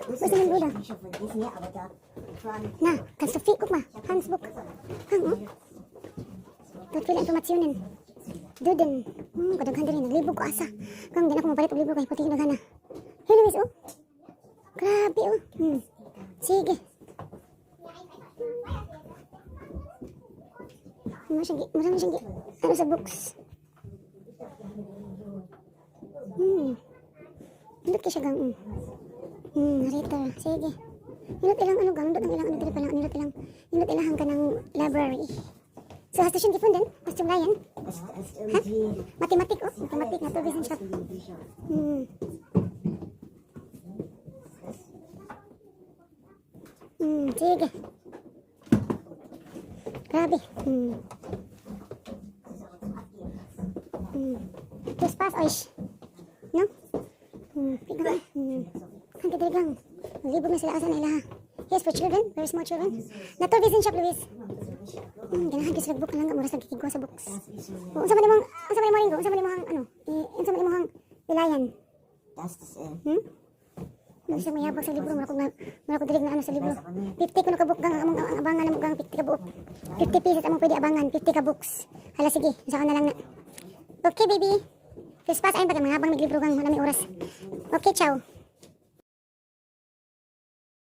Gusto ng Buddha. Na, kannst du viel, guck mal, Handbuch. Hang, oh. Dort viele Informationen. Duden. Kadaghan din, naglibog ko asa. Kang di na ko mapalit og libro kay pati nagana. Hey Luis, oh. Grabe, oh. Sige. Marami siyang ano sa books. Nindot ka siya gang. Narito. Sige. Nindot ilang ano gang. Nindot ilang ano dito pala. Nindot ilang ka ng library. So, hast du schon gefunden? Was zum Leihen? Ha? Mathematik, oh. Mathematik, Naturwissenschaft. Sige. Grabe. Viel Spaß euch. No? Tignan. Ang kadaligang. Malibog na sila asa na ilaha. Yes, for children. Very small children. Naturwissenschaft, Luis. Ganahan ko sila book lang. Muras nagkikigwa sa books. Unsa man imong ringo? Unsa man imong ano? Unsa man imong ilayan? Bisa mayabag sa libro. Mura ko dirig na ano sa libro. 50 ko nakabuk gang. Among abangan mo gang 50 ka buok. 50 pieces among pwede abangan. 50 ka books. Hala, sige. Saka na lang na. Okay, baby. Feel space ayun pag mga habang naglibro gang. Maraming oras. Okay, ciao.